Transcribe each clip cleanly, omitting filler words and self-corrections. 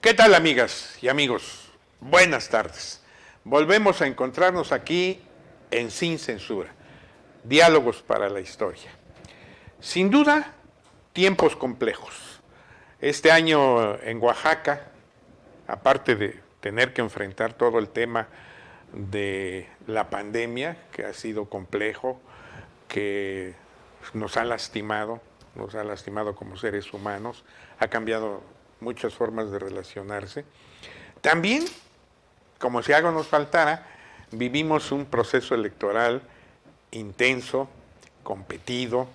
¿Qué tal, amigas y amigos? Buenas tardes. Volvemos a encontrarnos aquí en Sin Censura, Diálogos para la Historia. Sin duda, tiempos complejos. Este año en Oaxaca, aparte de tener que enfrentar todo el tema de la pandemia, que ha sido complejo, que nos ha lastimado como seres humanos, ha cambiado muchas formas de relacionarse. También, como si algo nos faltara, vivimos un proceso electoral intenso, competido,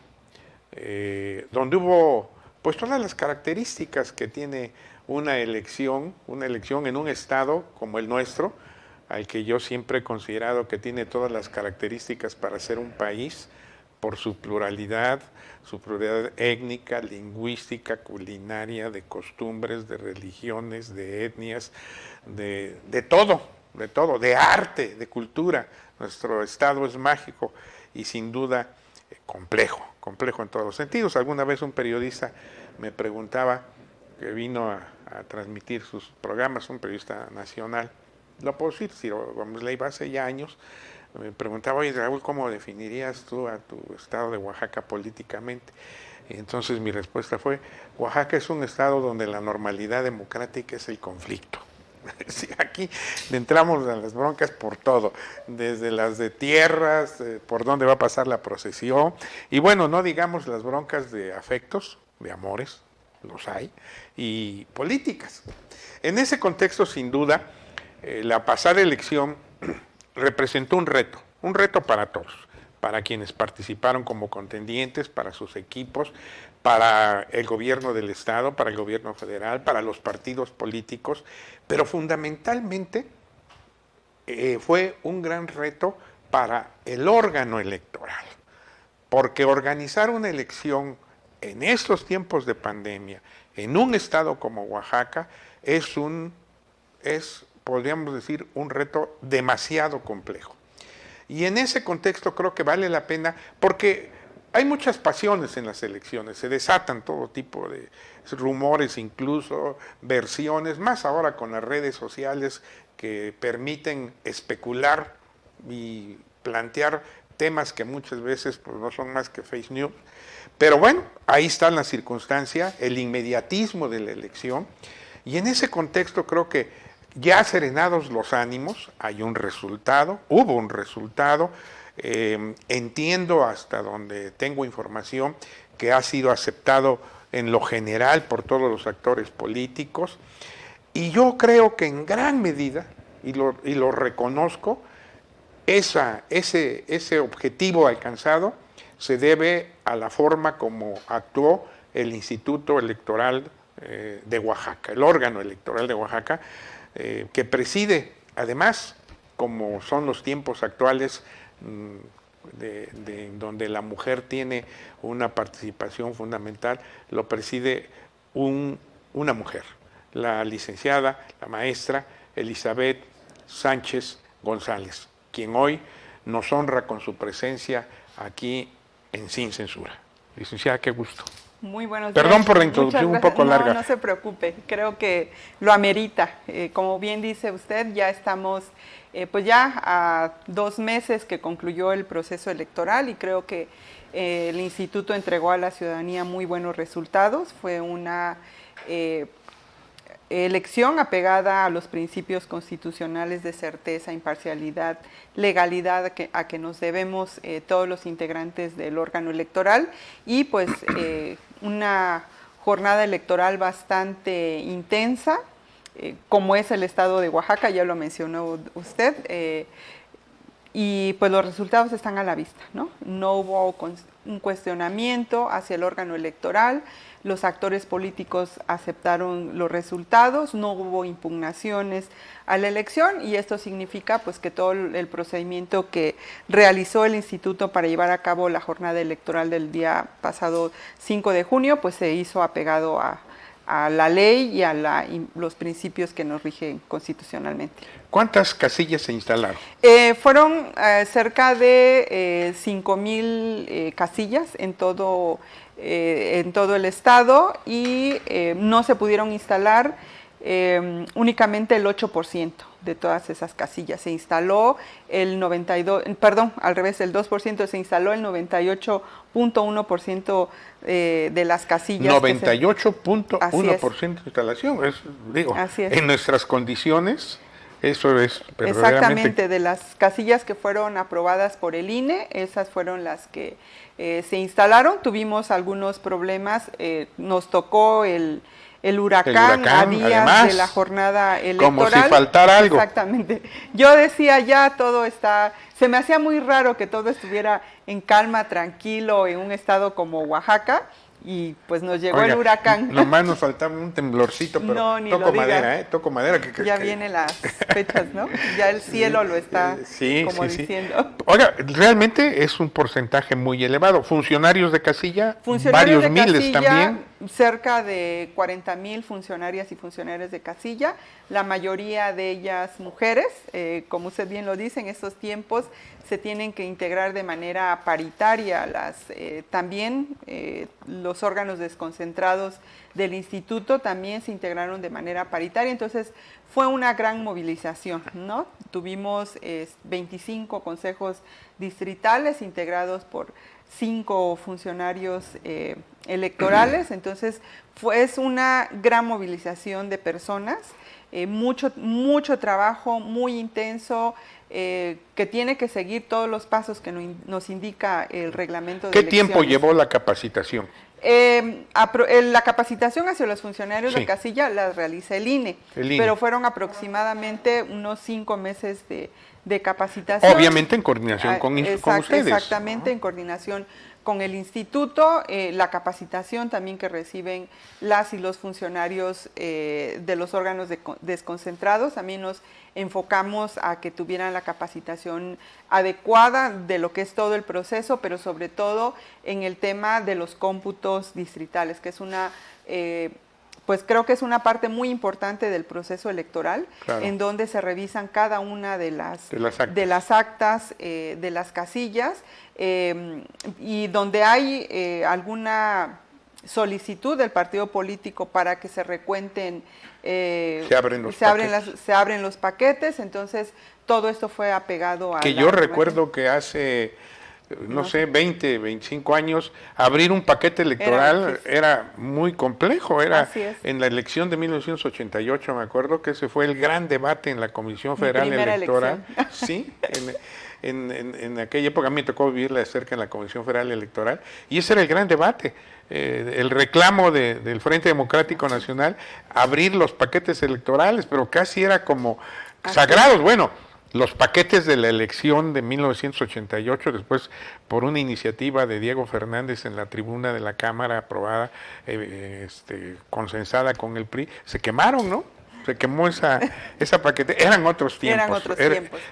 donde hubo pues todas las características que tiene una elección en un estado como el nuestro, al que yo siempre he considerado que tiene todas las características para ser un país, por su pluralidad étnica, lingüística, culinaria, de costumbres, de religiones, de etnias, de todo, de arte, de cultura. Nuestro estado es mágico y sin duda complejo en todos los sentidos. Alguna vez un periodista me preguntaba, que vino a transmitir sus programas, un periodista nacional, lo puedo decir, Ciro Gómez Leiva, hace ya años, me preguntaba: oye, Raúl, ¿cómo definirías tú a tu estado de Oaxaca políticamente? Y entonces mi respuesta fue: Oaxaca es un estado donde la normalidad democrática es el conflicto. Sí, aquí entramos a las broncas por todo, desde las de tierras, por dónde va a pasar la procesión, y bueno, no digamos las broncas de afectos, de amores, los hay, y políticas. En ese contexto, sin duda, la pasada elección representó un reto para todos, para quienes participaron como contendientes, para sus equipos, para el gobierno del Estado, para el gobierno federal, para los partidos políticos, pero fundamentalmente fue un gran reto para el órgano electoral, porque organizar una elección en estos tiempos de pandemia, en un estado como Oaxaca, podríamos decir, un reto demasiado complejo. Y en ese contexto creo que vale la pena, porque hay muchas pasiones en las elecciones, se desatan todo tipo de rumores, incluso versiones, más ahora con las redes sociales que permiten especular y plantear temas que muchas veces pues, no son más que fake news. Pero bueno, ahí está la circunstancia, el inmediatismo de la elección, y en ese contexto creo que ya serenados los ánimos, hubo un resultado, entiendo hasta donde tengo información que ha sido aceptado en lo general por todos los actores políticos, y yo creo que en gran medida, y lo reconozco, ese objetivo alcanzado se debe a la forma como actuó el Instituto Electoral de Oaxaca, el órgano electoral de Oaxaca, que preside, además, como son los tiempos actuales, donde la mujer tiene una participación fundamental, lo preside una mujer, la licenciada, la maestra Elizabeth Sánchez González, quien hoy nos honra con su presencia aquí en Sin Censura. Licenciada, qué gusto. Muy buenos días. Perdón por la introducción un poco larga. No se preocupe, creo que lo amerita. Como bien dice usted, ya estamos pues ya a 2 meses que concluyó el proceso electoral y creo que el instituto entregó a la ciudadanía muy buenos resultados. Fue una elección apegada a los principios constitucionales de certeza, imparcialidad, legalidad a que nos debemos todos los integrantes del órgano electoral, y pues una jornada electoral bastante intensa, como es el estado de Oaxaca, ya lo mencionó usted, y pues los resultados están a la vista, ¿no? No hubo un cuestionamiento hacia el órgano electoral, los actores políticos aceptaron los resultados, no hubo impugnaciones a la elección, y esto significa pues que todo el procedimiento que realizó el instituto para llevar a cabo la jornada electoral del día pasado 5 de junio pues se hizo apegado a la ley y a los principios que nos rigen constitucionalmente. ¿Cuántas casillas se instalaron? Fueron cerca de 5,000 casillas en todo el estado, y no se pudieron instalar únicamente el 8% de todas esas casillas. Se instaló el 92, perdón, al revés, el 2%, se instaló el 98.1% de las casillas. 98.1% de instalación, Así es. En nuestras condiciones, eso es verdaderamente. Exactamente, de las casillas que fueron aprobadas por el INE, esas fueron las que se instalaron. Tuvimos algunos problemas, nos tocó el huracán a días además, de la jornada electoral. Como si faltara algo. Exactamente. Yo decía, ya todo está, se me hacía muy raro que todo estuviera en calma, tranquilo, en un estado como Oaxaca, y pues nos llegó el huracán. Nomás nos faltaba un temblorcito, pero no, ni toco madera, toco madera. Ya vienen las fechas, ¿no? Ya el cielo lo está diciendo. Oiga, realmente es un porcentaje muy elevado. Funcionarios de casilla, varios miles también. Cerca de 40,000 funcionarias y funcionarios de casilla, la mayoría de ellas mujeres. Como usted bien lo dice, en estos tiempos se tienen que integrar de manera paritaria también los órganos desconcentrados del instituto también se integraron de manera paritaria, entonces fue una gran movilización, ¿no? Tuvimos 25 consejos distritales integrados por 5 funcionarios electorales, entonces es una gran movilización de personas, mucho trabajo, muy intenso, que tiene que seguir todos los pasos que nos indica el reglamento de ¿Qué elecciones. tiempo llevó la capacitación? La capacitación hacia los funcionarios de casilla la realiza el INE, pero fueron aproximadamente unos 5 meses de capacitación. Obviamente en coordinación con ustedes. Exactamente, en coordinación con el instituto, la capacitación también que reciben las y los funcionarios de los órganos desconcentrados, también nos enfocamos a que tuvieran la capacitación adecuada de lo que es todo el proceso, pero sobre todo en el tema de los cómputos distritales, que es pues creo que es una parte muy importante del proceso electoral, claro, en donde se revisan cada una de las actas, de las casillas, y donde hay alguna solicitud del partido político para que se recuenten, se abren los paquetes, entonces todo esto fue apegado a... Que yo recuerdo que hace... no sé, 20, 25 años, abrir un paquete electoral era muy complejo. En la elección de 1988, me acuerdo que ese fue el gran debate en la Comisión Federal Electoral. Sí, en aquella época a mí me tocó vivirla de cerca en la Comisión Federal Electoral, y ese era el gran debate. El reclamo del Frente Democrático Nacional, abrir los paquetes electorales, pero casi era como sagrados. Bueno, los paquetes de la elección de 1988, después por una iniciativa de Diego Fernández en la tribuna de la Cámara aprobada, consensada con el PRI, se quemaron, ¿no? Se quemó esa paquete. Eran otros tiempos.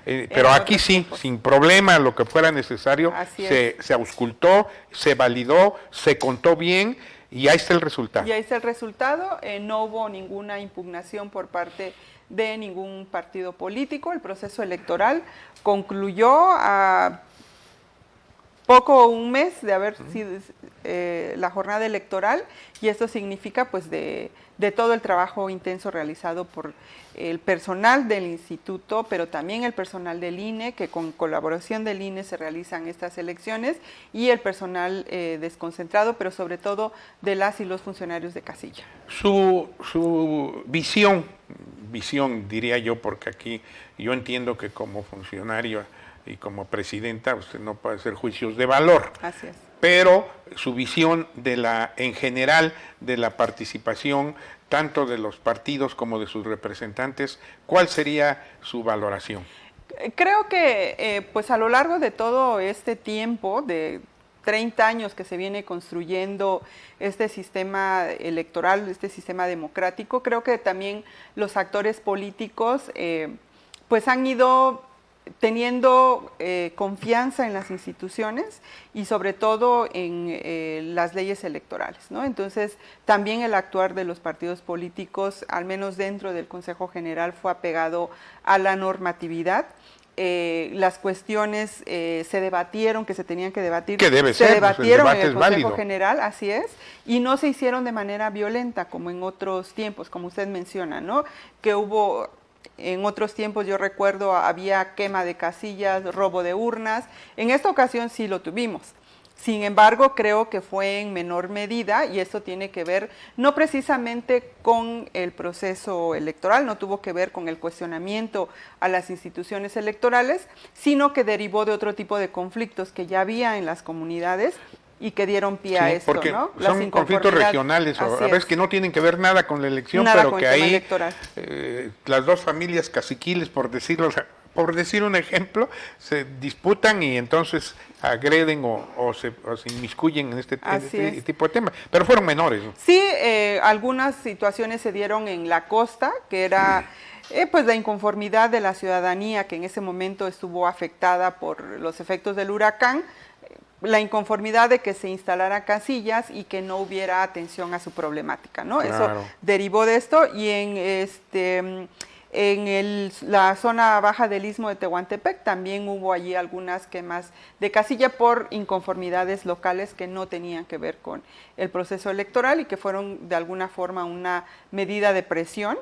Pero aquí sí, sin problema, lo que fuera necesario, se auscultó, se validó, se contó bien, y ahí está el resultado. Y ahí está el resultado. No hubo ninguna impugnación por parte de ningún partido político. El proceso electoral concluyó a un mes de haber sido la jornada electoral, y esto significa pues de todo el trabajo intenso realizado por el personal del instituto, pero también el personal del INE, que con colaboración del INE se realizan estas elecciones, y el personal desconcentrado, pero sobre todo de las y los funcionarios de casilla. Su visión diría yo, porque aquí yo entiendo que como funcionario y como presidenta usted no puede hacer juicios de valor. Así es. Pero su visión en general de la participación tanto de los partidos como de sus representantes, ¿cuál sería su valoración? Creo que pues a lo largo de todo este tiempo, de 30 años que se viene construyendo este sistema electoral, este sistema democrático, creo que también los actores políticos pues han ido teniendo confianza en las instituciones y sobre todo en las leyes electorales, ¿no? Entonces, también el actuar de los partidos políticos, al menos dentro del Consejo General, fue apegado a la normatividad. las cuestiones se debatieron, que se tenían que debatir, que debe se ser, debatieron pues el en el debate Consejo es válido. General, así es, y no se hicieron de manera violenta como en otros tiempos, como usted menciona, ¿no? Que hubo en otros tiempos, yo recuerdo, había quema de casillas, robo de urnas. En esta ocasión sí lo tuvimos. Sin embargo, creo que fue en menor medida y esto tiene que ver no precisamente con el proceso electoral, no tuvo que ver con el cuestionamiento a las instituciones electorales, sino que derivó de otro tipo de conflictos que ya había en las comunidades y que dieron pie a esto, porque ¿no? son conflictos regionales, a veces que no tienen que ver nada con la elección, nada pero con que el tema ahí electoral. Las dos familias caciquiles, por decir un ejemplo, se disputan y entonces agreden o se inmiscuyen en este tipo de temas, pero fueron menores, ¿no? Sí, algunas situaciones se dieron en la costa, que era pues la inconformidad de la ciudadanía que en ese momento estuvo afectada por los efectos del huracán, la inconformidad de que se instalaran casillas y que no hubiera atención a su problemática, ¿no? Claro. Eso derivó de esto y la zona baja del Istmo de Tehuantepec también hubo allí algunas quemas de casilla por inconformidades locales que no tenían que ver con el proceso electoral y que fueron de alguna forma una medida de presión.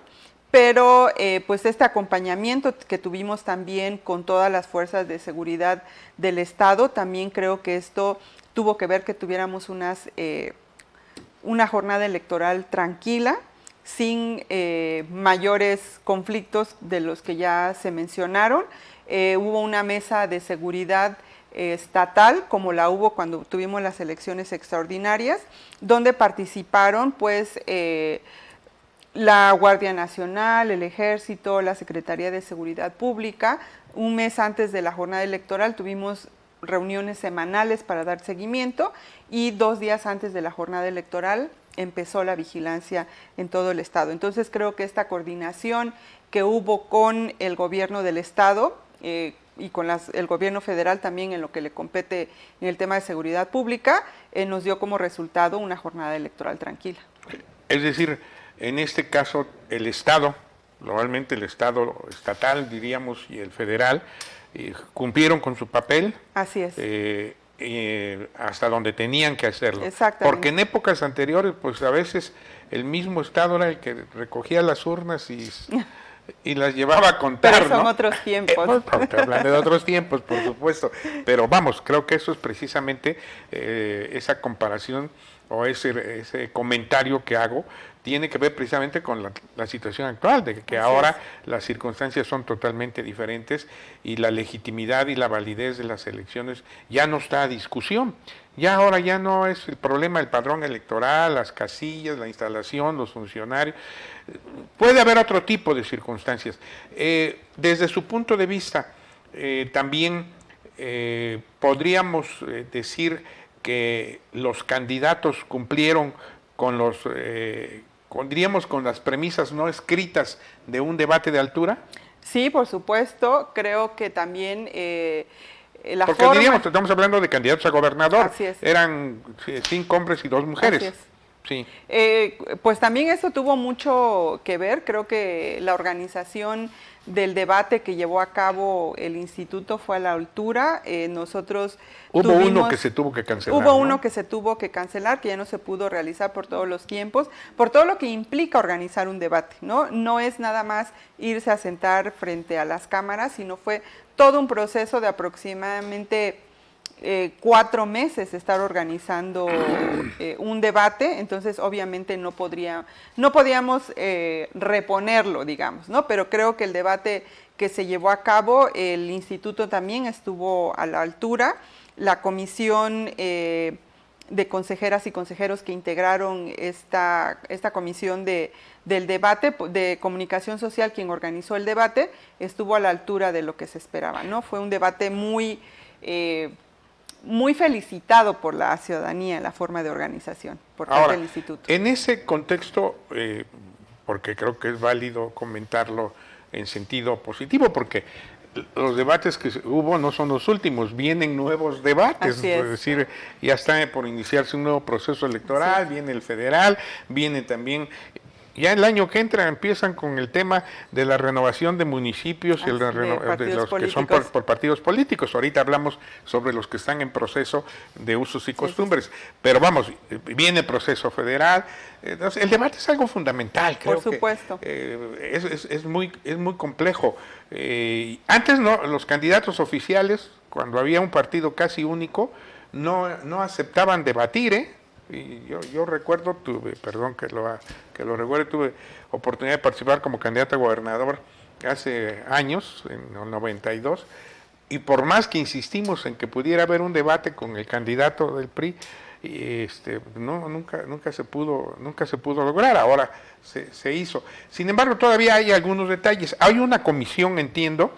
Pero pues este acompañamiento que tuvimos también con todas las fuerzas de seguridad del Estado, también creo que esto tuvo que ver que tuviéramos una jornada electoral tranquila, sin mayores conflictos de los que ya se mencionaron. Hubo una mesa de seguridad estatal, como la hubo cuando tuvimos las elecciones extraordinarias, donde participaron pues la Guardia Nacional, el Ejército, la Secretaría de Seguridad Pública. Un mes antes de la jornada electoral tuvimos reuniones semanales para dar seguimiento y 2 días antes de la jornada electoral empezó la vigilancia en todo el estado. Entonces creo que esta coordinación que hubo con el gobierno del estado y con el gobierno federal también en lo que le compete en el tema de seguridad pública, nos dio como resultado una jornada electoral tranquila. Es decir, en este caso el Estado, normalmente el Estado estatal, diríamos, y el federal, cumplieron con su papel. Así es. Hasta donde tenían que hacerlo. Exactamente. Porque en épocas anteriores, pues a veces el mismo Estado era el que recogía las urnas y las llevaba a contar, pero son ¿no? otros tiempos. Hablando de otros tiempos, por supuesto. Pero vamos, creo que eso es precisamente esa comparación o ese comentario que hago tiene que ver precisamente con la situación actual, de que ahora las circunstancias son totalmente diferentes y la legitimidad y la validez de las elecciones ya no está a discusión. Ya ahora ya no es el problema el padrón electoral, las casillas, la instalación, los funcionarios. Puede haber otro tipo de circunstancias. Desde su punto de vista, también podríamos decir que los candidatos cumplieron con con las premisas no escritas de un debate de altura. Sí, por supuesto. Creo que también porque diríamos, estamos hablando de candidatos a gobernador. Así es. Eran 5 hombres y 2 mujeres. Así es. Sí. Pues también eso tuvo mucho que ver. Creo que la organización del debate que llevó a cabo el instituto fue a la altura. Nosotros hubo uno que se tuvo que cancelar. Hubo uno que se tuvo que cancelar, que ya no se pudo realizar por todos los tiempos, por todo lo que implica organizar un debate, ¿no? No es nada más irse a sentar frente a las cámaras, sino fue todo un proceso de aproximadamente 4 meses estar organizando un debate. Entonces obviamente no podíamos reponerlo, digamos, ¿no? Pero creo que el debate que se llevó a cabo, el instituto también estuvo a la altura. La comisión de consejeras y consejeros que integraron esta comisión del debate de comunicación social, quien organizó el debate, estuvo a la altura de lo que se esperaba, ¿no? Fue un debate muy felicitado por la ciudadanía, la forma de organización por parte del instituto. En ese contexto, porque creo que es válido comentarlo en sentido positivo, porque los debates que hubo no son los últimos, vienen nuevos debates, es decir, ya está por iniciarse un nuevo proceso electoral, viene el federal, viene también ya el año que entra empiezan con el tema de la renovación de municipios y de los que son por partidos políticos. Ahorita hablamos sobre los que están en proceso de usos y costumbres. Pero vamos, viene el proceso federal. Entonces, el debate es algo fundamental, creo. Por supuesto. Es muy complejo. Antes los candidatos oficiales, cuando había un partido casi único, no aceptaban debatir, Y yo recuerdo, tuve oportunidad de participar como candidato a gobernador hace años, en el 92, y por más que insistimos en que pudiera haber un debate con el candidato del PRI, nunca se pudo lograr. Ahora se hizo. Sin embargo, todavía hay algunos detalles. Hay una comisión, entiendo,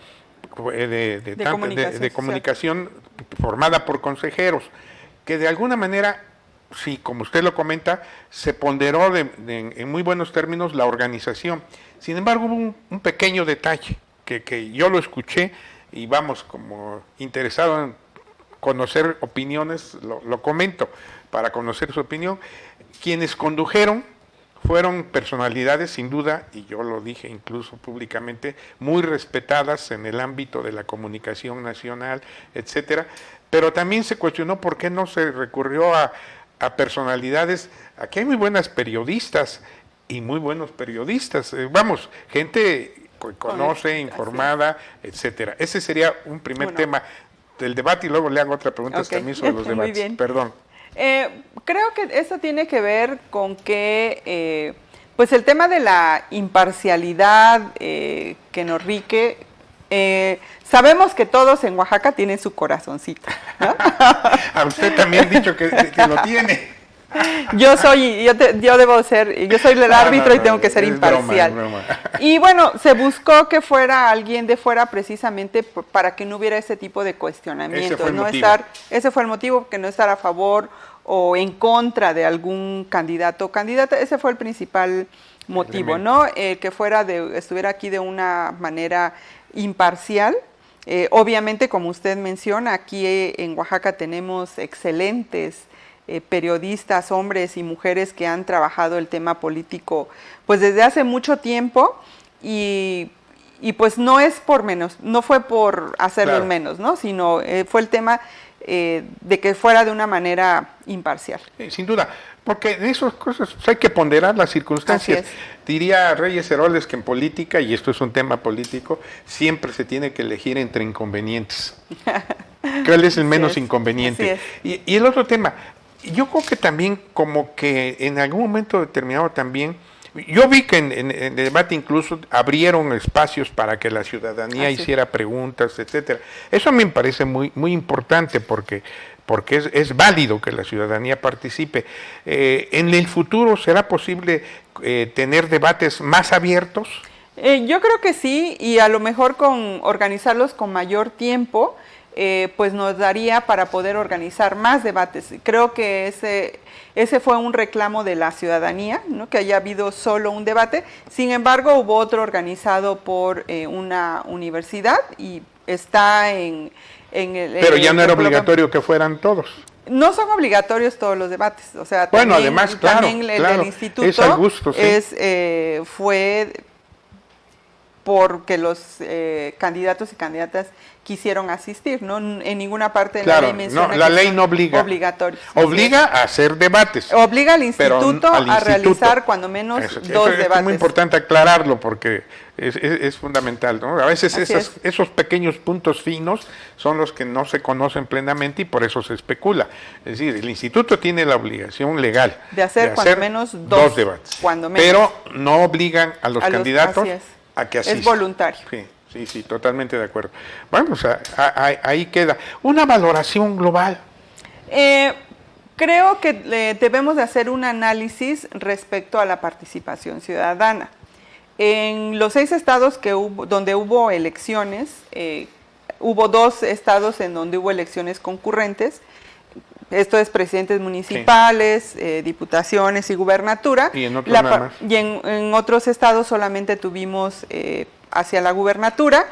de comunicación formada por consejeros, que de alguna manera, sí, como usted lo comenta, se ponderó en muy buenos términos la organización. Sin embargo, hubo un pequeño detalle que yo lo escuché y vamos, como interesado en conocer opiniones, lo comento para conocer su opinión. Quienes condujeron fueron personalidades, sin duda, y yo lo dije incluso públicamente, muy respetadas en el ámbito de la comunicación nacional, etcétera, pero también se cuestionó por qué no se recurrió a personalidades. Aquí hay muy buenas periodistas y muy buenos periodistas, gente que conoce, informada, etcétera. Ese sería un primer tema del debate, y luego le hago otra pregunta también sobre los debates. Muy bien. Perdón. Creo que esto tiene que ver con que pues el tema de la imparcialidad que nos rige, sabemos que todos en Oaxaca tienen su corazoncito, ¿no? A usted también ha dicho que lo tiene. Yo soy el árbitro y tengo que ser imparcial. Broma. Y bueno, se buscó que fuera alguien de fuera precisamente para que no hubiera ese tipo de cuestionamientos. Ese fue el motivo, que no estar a favor o en contra de algún candidato o candidata. Ese fue el principal motivo, ¿no? Que estuviera aquí de una manera imparcial. Obviamente, como usted menciona, aquí en Oaxaca tenemos excelentes periodistas, hombres y mujeres que han trabajado el tema político pues desde hace mucho tiempo, y pues no es por menos, no fue por hacerlo menos, ¿no? Sino fue el tema de que fuera de una manera imparcial. Sin duda, porque en esas cosas hay que ponderar las circunstancias. Diría Reyes Heroles que en política, y esto es un tema político, siempre se tiene que elegir entre inconvenientes. ¿Cuál es el menos inconveniente? Y el otro tema, yo creo que también como que en algún momento determinado también, yo vi que en el debate incluso abrieron espacios para que la ciudadanía hiciera preguntas, etcétera. Eso me parece muy, muy importante porque es válido que la ciudadanía participe. ¿En el futuro será posible tener debates más abiertos? Yo creo que sí, y a lo mejor organizarlos con mayor tiempo, pues nos daría para poder organizar más debates. Creo que ese fue un reclamo de la ciudadanía, ¿no? Que haya habido solo un debate. Sin embargo, hubo otro organizado por una universidad y está en el... Pero ya no era obligatorio que fueran todos. No son obligatorios todos los debates. O sea, bueno, también, además, también el del instituto es al gusto, fue porque los candidatos y candidatas quisieron asistir, ¿no? En ninguna parte de la ley menciona la ley no obliga. Obligatorios. Obliga a hacer debates. Obliga al instituto a realizar cuando menos dos debates. Es muy importante aclararlo porque es fundamental, ¿no? A veces esos pequeños puntos finos son los que no se conocen plenamente y por eso se especula. Es decir, el instituto tiene la obligación legal de hacer cuando menos dos debates, cuando menos. Pero no obligan a los candidatos a que asistan. Es voluntario. Sí, totalmente de acuerdo. Bueno, o sea, ahí queda. Una valoración global. Creo que debemos de hacer un análisis respecto a la participación ciudadana. En los 6 estados donde hubo elecciones, hubo 2 estados en donde hubo elecciones concurrentes. Esto es presidentes municipales, diputaciones y gubernatura. Y en otros nada más. Y en otros estados solamente tuvimos hacia la gubernatura.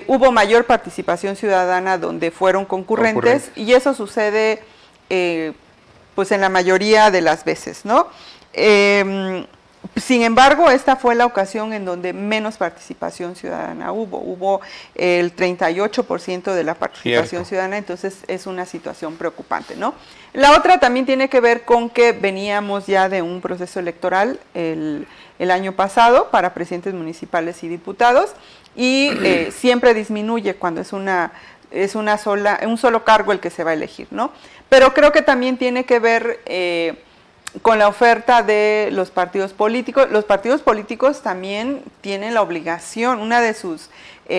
Hubo mayor participación ciudadana donde fueron concurrentes. Y eso sucede pues en la mayoría de las veces, ¿no? Sin embargo, esta fue la ocasión en donde menos participación ciudadana hubo. Hubo el 38% de la participación ciudadana, entonces es una situación preocupante, ¿no? La otra también tiene que ver con que veníamos ya de un proceso electoral el año pasado para presidentes municipales y diputados, y siempre disminuye cuando es un solo cargo el que se va a elegir, ¿no? Pero creo que también tiene que ver con la oferta de los partidos políticos. Los partidos políticos también tienen la obligación, una de sus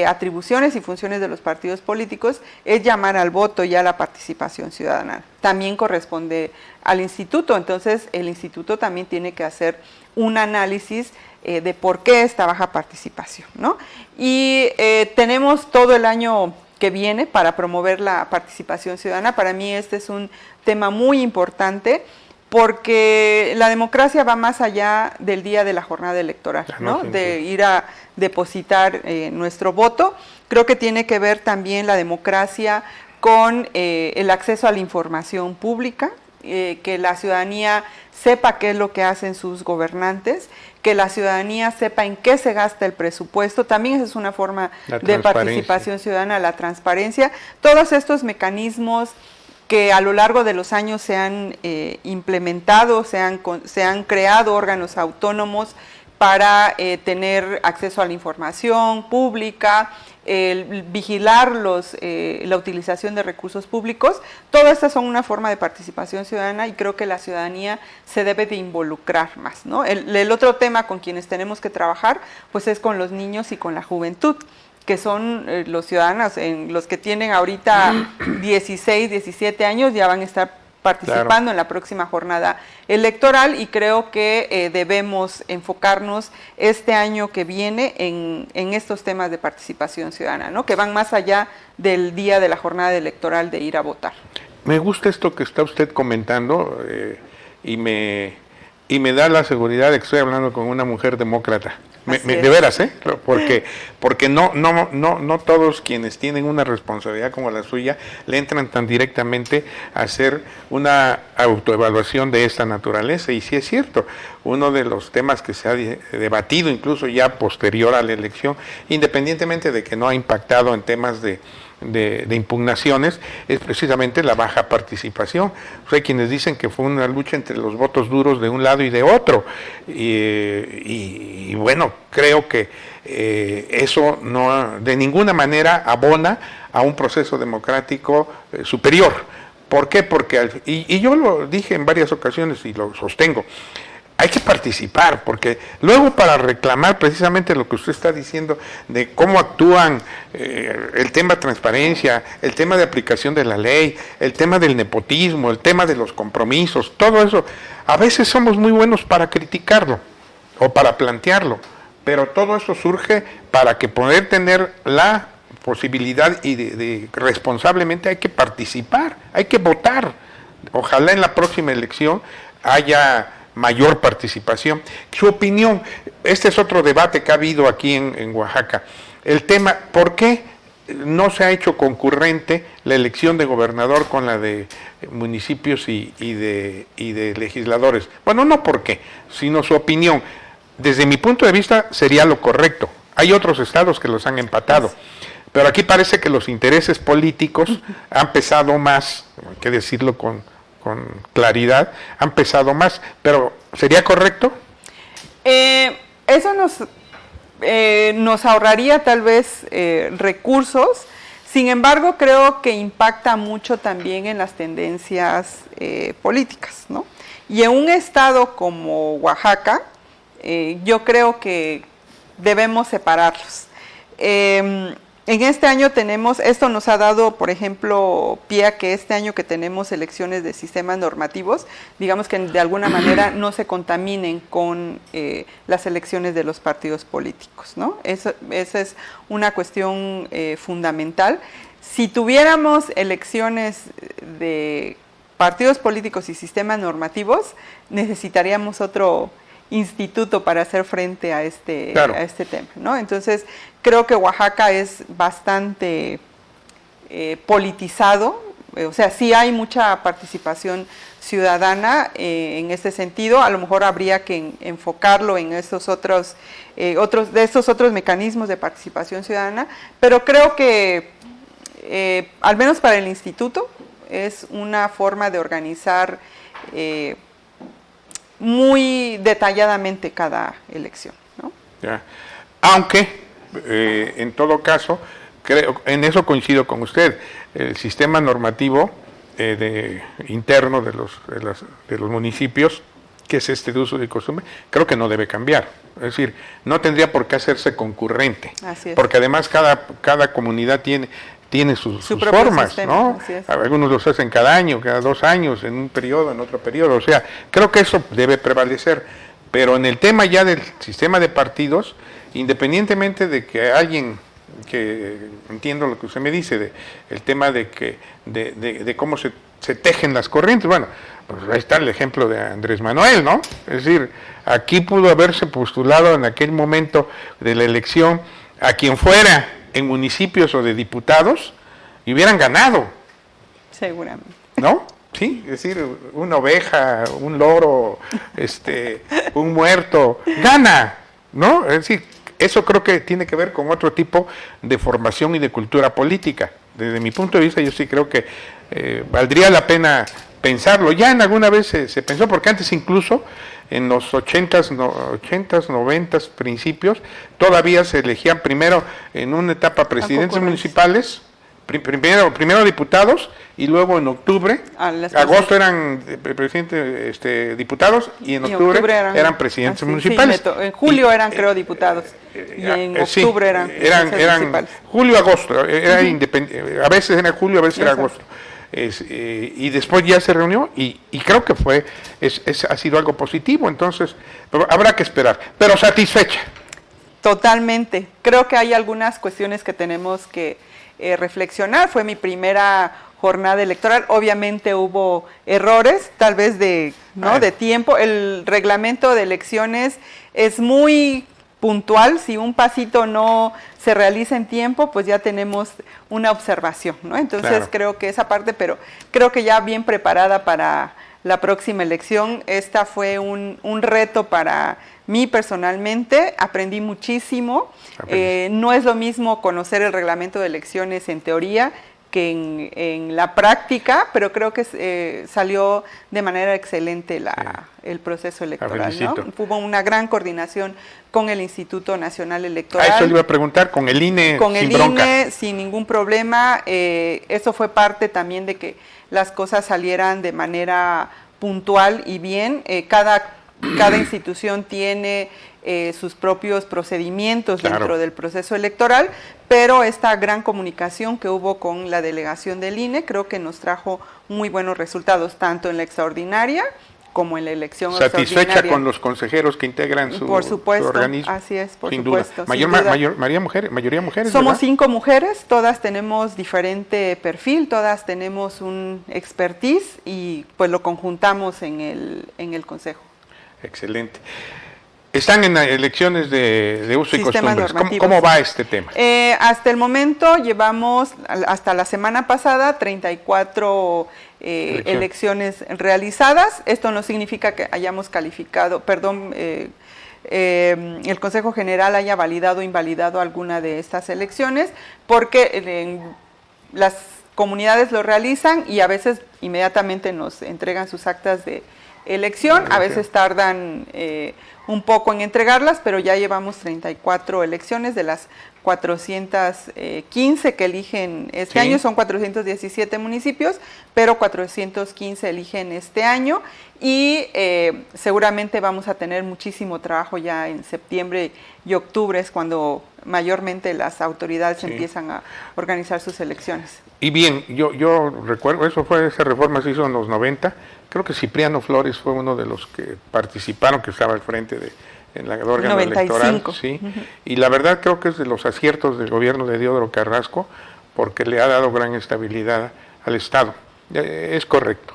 atribuciones y funciones de los partidos políticos es llamar al voto y a la participación ciudadana. También corresponde al instituto, entonces el instituto también tiene que hacer un análisis de por qué esta baja participación, ¿no? Y tenemos todo el año que viene para promover la participación ciudadana. Para mí este es un tema muy importante, porque la democracia va más allá del día de la jornada electoral, ¿no? De ir a depositar nuestro voto. Creo que tiene que ver también la democracia con el acceso a la información pública, que la ciudadanía sepa qué es lo que hacen sus gobernantes, que la ciudadanía sepa en qué se gasta el presupuesto. También es una forma de participación ciudadana, la transparencia. Todos estos mecanismos que a lo largo de los años se han implementado, se han creado órganos autónomos para tener acceso a la información pública, vigilar la utilización de recursos públicos. Todas estas son una forma de participación ciudadana y creo que la ciudadanía se debe de involucrar más, ¿no? El otro tema con quienes tenemos que trabajar pues es con los niños y con la juventud, que son los ciudadanos, los que tienen ahorita 16, 17 años, ya van a estar participando en la próxima jornada electoral, y creo que debemos enfocarnos este año que viene en estos temas de participación ciudadana, ¿no? Que van más allá del día de la jornada electoral de ir a votar. Me gusta esto que está usted comentando y me da la seguridad de que estoy hablando con una mujer demócrata. De veras, porque no todos quienes tienen una responsabilidad como la suya le entran tan directamente a hacer una autoevaluación de esta naturaleza. Y sí es cierto, uno de los temas que se ha debatido incluso ya posterior a la elección, independientemente de que no ha impactado en temas de impugnaciones, es precisamente la baja participación. Hay quienes dicen que fue una lucha entre los votos duros de un lado y de otro, y bueno, creo que eso no de ninguna manera abona a un proceso democrático superior. ¿Por qué? Porque, y yo lo dije en varias ocasiones y lo sostengo, hay que participar, porque luego para reclamar precisamente lo que usted está diciendo de cómo actúan, el tema de transparencia, el tema de aplicación de la ley, el tema del nepotismo, el tema de los compromisos, todo eso, a veces somos muy buenos para criticarlo o para plantearlo, pero todo eso surge para que poder tener la posibilidad y de responsablemente hay que participar, hay que votar. Ojalá en la próxima elección haya mayor participación. Su opinión, este es otro debate que ha habido aquí en Oaxaca, el tema, ¿por qué no se ha hecho concurrente la elección de gobernador con la de municipios y de legisladores? Bueno, no por qué, sino su opinión. Desde mi punto de vista sería lo correcto. Hay otros estados que los han empatado, pero aquí parece que los intereses políticos han pesado más, hay que decirlo con claridad, han pesado más, pero ¿sería correcto? Eso nos ahorraría tal vez recursos. Sin embargo, creo que impacta mucho también en las tendencias políticas, ¿no? Y en un estado como Oaxaca, yo creo que debemos separarlos. En este año esto nos ha dado, por ejemplo, pie a que este año que tenemos elecciones de sistemas normativos, digamos que de alguna manera no se contaminen con las elecciones de los partidos políticos, ¿no? Esa es una cuestión fundamental. Si tuviéramos elecciones de partidos políticos y sistemas normativos, necesitaríamos otro instituto para hacer frente a este tema, ¿no? Entonces, creo que Oaxaca es bastante politizado, o sea, sí hay mucha participación ciudadana en este sentido. A lo mejor habría que enfocarlo en esos otros mecanismos de participación ciudadana, pero creo que al menos para el instituto es una forma de organizar muy detalladamente cada elección, ¿no? Ya. Aunque, en todo caso, creo, en eso coincido con usted, el sistema normativo interno de los municipios, que es este de uso de costumbre, creo que no debe cambiar. Es decir, no tendría por qué hacerse concurrente, porque además cada comunidad tiene sus formas, sistema, ¿no? Algunos los hacen cada año, cada 2 años, en un periodo, en otro periodo. O sea, creo que eso debe prevalecer. Pero en el tema ya del sistema de partidos, independientemente de que alguien, que entiendo lo que usted me dice, el tema de cómo se tejen las corrientes, bueno, pues ahí está el ejemplo de Andrés Manuel, ¿no? Es decir, aquí pudo haberse postulado en aquel momento de la elección a quien fuera en municipios o de diputados y hubieran ganado. Seguramente. ¿No? Sí, es decir, una oveja, un loro, un muerto, gana, ¿no? Es decir, eso creo que tiene que ver con otro tipo de formación y de cultura política. Desde mi punto de vista, yo sí creo que valdría la pena pensarlo. Ya en alguna vez se pensó, porque antes incluso en los 80s, 90s principios, todavía se elegían primero en una etapa presidentes municipales, primero diputados, y luego en octubre, agosto eran presidentes diputados, y en octubre eran presidentes municipales. Sí, en julio eran, creo, diputados, y en octubre eran municipales. Julio, agosto, a veces era julio, a veces era agosto. Y después ya se reunió y creo que ha sido algo positivo, entonces habrá que esperar, pero satisfecha. Totalmente, creo que hay algunas cuestiones que tenemos que reflexionar. Fue mi primera jornada electoral, obviamente hubo errores, tal vez de tiempo. El reglamento de elecciones es muy puntual, si un pasito no se realiza en tiempo, pues ya tenemos una observación, ¿no? Entonces creo que esa parte, pero creo que ya bien preparada para la próxima elección. Esta fue un reto para mí personalmente, aprendí muchísimo. No es lo mismo conocer el reglamento de elecciones en teoría que en la práctica, pero creo que salió de manera excelente el proceso electoral, ¿no? Hubo una gran coordinación con el Instituto Nacional Electoral. Eso le iba a preguntar, con el INE sin bronca. Con el INE sin ningún problema. Eso fue parte también de que las cosas salieran de manera puntual y bien. Cada institución tiene sus propios procedimientos dentro del proceso electoral, pero esta gran comunicación que hubo con la delegación del INE creo que nos trajo muy buenos resultados, tanto en la extraordinaria como en la elección extraordinaria. ¿Satisfecha con los consejeros que integran su organismo? Así es, por sin supuesto. Duda. Mayoría mujeres. Somos 5 mujeres, todas tenemos diferente perfil, todas tenemos un expertise y pues lo conjuntamos en el consejo. Excelente. Están en elecciones de uso y costumbres. ¿Cómo va este tema? Hasta el momento llevamos, hasta la semana pasada, 34 elecciones realizadas. Esto no significa que hayamos calificado, el Consejo General haya validado o invalidado alguna de estas elecciones, porque las comunidades lo realizan y a veces inmediatamente nos entregan sus actas de elección. A veces tardan un poco en entregarlas, pero ya llevamos 34 elecciones de las 415 que eligen este año. Son 417 municipios, pero 415 eligen este año y seguramente vamos a tener muchísimo trabajo ya en septiembre y octubre, es cuando mayormente las autoridades empiezan a organizar sus elecciones. Y bien, yo recuerdo, esa reforma se hizo en los 90, creo que Cipriano Flores fue uno de los que participaron, que estaba al frente en la órgano 95. electoral, sí. Y la verdad creo que es de los aciertos del gobierno de Diodoro Carrasco, porque le ha dado gran estabilidad al Estado. Es correcto.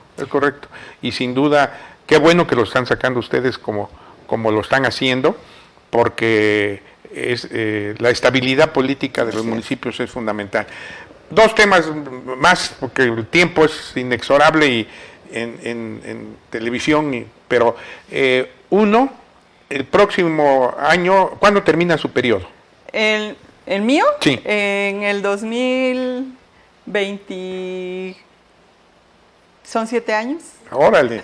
Y sin duda, qué bueno que lo están sacando ustedes como lo están haciendo, porque la estabilidad política de los municipios es fundamental. 2 temas más, porque el tiempo es inexorable en televisión, pero el próximo año, ¿cuándo termina su periodo? ¿El mío? Sí. En el 2020, son 7 años. Órale.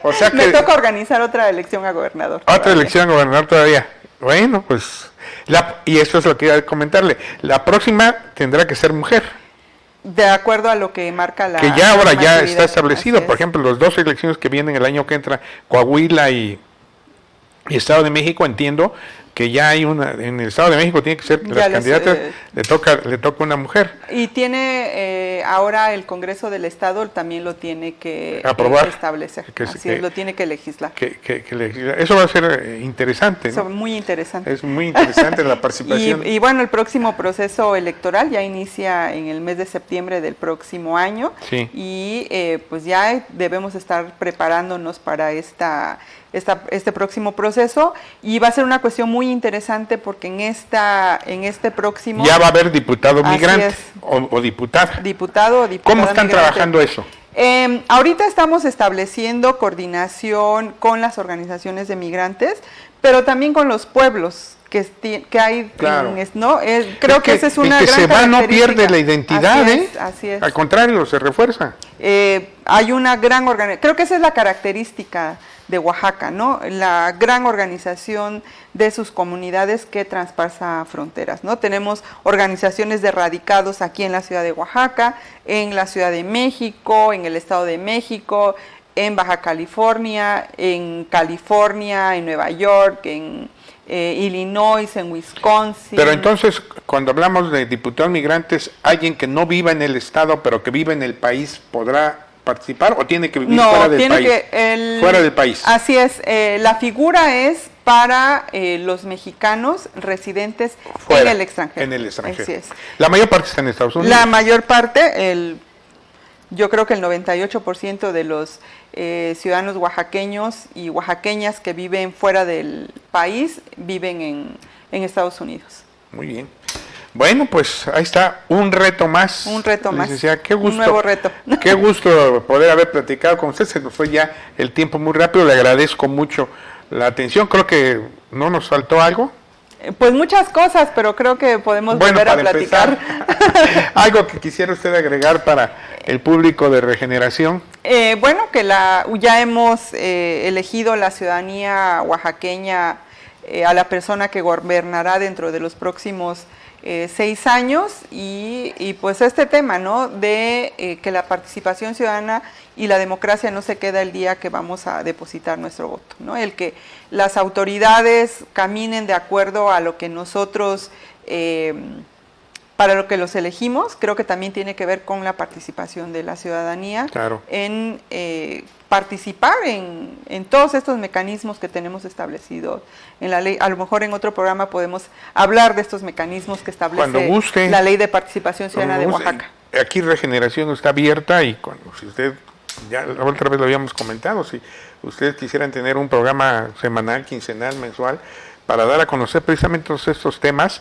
O sea que me toca organizar otra elección a gobernador. Otra todavía. elección a gobernador todavía. Bueno, pues, y eso es lo que iba a comentarle. La próxima tendrá que ser mujer. De acuerdo a lo que marca la... Que ya ahora ya normatividad. está establecido. Así Por es. ejemplo, las 2 elecciones que vienen el año que entra, Coahuila y Estado de México, entiendo que ya hay en el Estado de México tiene que ser las candidatas, le toca una mujer. Y tiene ahora el Congreso del Estado también lo tiene que aprobar, establecer. Así es, lo tiene que legislar. Eso va a ser interesante, ¿no? Eso, muy interesante. Es muy interesante la participación. Y bueno, el próximo proceso electoral ya inicia en el mes de septiembre del próximo año. Sí. Y pues ya debemos estar preparándonos para este próximo proceso, y va a ser una cuestión muy interesante porque en este próximo... Ya va a haber diputado migrante es. o diputada. Diputado o diputada ¿Cómo están migrante. trabajando eso? Ahorita estamos estableciendo coordinación con las organizaciones de migrantes, pero también con los pueblos que hay, Claro. ¿no? Creo que esa es una el que gran se va no característica. pierde la identidad, Así es. Al contrario, se refuerza. Hay una gran organización, creo que esa es la característica de Oaxaca, ¿no? La gran organización de sus comunidades que traspasa fronteras, ¿no? Tenemos organizaciones de radicados aquí en la ciudad de Oaxaca, en la Ciudad de México, en el Estado de México, en Baja California, en Nueva York, en Illinois, en Wisconsin. Pero entonces, cuando hablamos de diputados migrantes, ¿alguien que no viva en el estado, pero que vive en el país, podrá participar o tiene que vivir fuera del país? Fuera del país. Así es, la figura es para los mexicanos residentes Fuera, en el extranjero. En el extranjero. Así es. La mayor parte está en Estados Unidos. La mayor parte, yo creo que el 98% de los ciudadanos oaxaqueños y oaxaqueñas que viven fuera del país viven en Estados Unidos. Muy bien. Bueno, pues ahí está, un reto más. Un reto más. Qué gusto, un nuevo reto. Qué gusto poder haber platicado con usted. Se nos fue ya el tiempo muy rápido. Le agradezco mucho la atención. Creo que no nos faltó algo. Pues muchas cosas, pero creo que podemos volver a platicar. ¿Algo que quisiera usted agregar para el público de Regeneración? Bueno, que ya hemos elegido la ciudadanía oaxaqueña a la persona que gobernará dentro de los próximos 6 años, y pues este tema, ¿no? De que la participación ciudadana y la democracia no se queda el día que vamos a depositar nuestro voto, ¿no? El que las autoridades caminen de acuerdo a lo que nosotros, para lo que los elegimos, creo que también tiene que ver con la participación de la ciudadanía. Claro. En participar en todos estos mecanismos que tenemos establecidos en la ley. A lo mejor en otro programa podemos hablar de estos mecanismos que establece la Ley de Participación Ciudadana de Oaxaca. Aquí Regeneración está abierta, y si usted, ya la otra vez lo habíamos comentado, si ustedes quisieran tener un programa semanal, quincenal, mensual, para dar a conocer precisamente todos estos temas,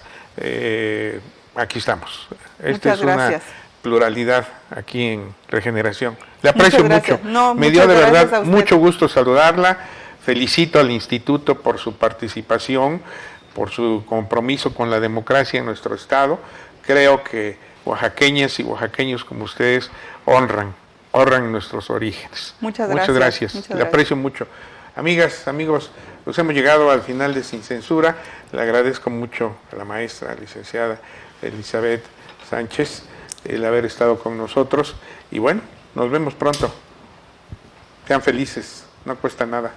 aquí estamos. Esta es una pluralidad aquí en Regeneración. Le aprecio mucho. Me dio de verdad mucho gusto saludarla. Felicito al Instituto por su participación, por su compromiso con la democracia en nuestro estado. Creo que oaxaqueñas y oaxaqueños como ustedes honran nuestros orígenes. Muchas gracias. Le aprecio mucho. Amigas, amigos, nos hemos llegado al final de Sin Censura. Le agradezco mucho a la maestra, licenciada Elizabeth Sánchez, el haber estado con nosotros. Y bueno, nos vemos pronto. Sean felices, no cuesta nada.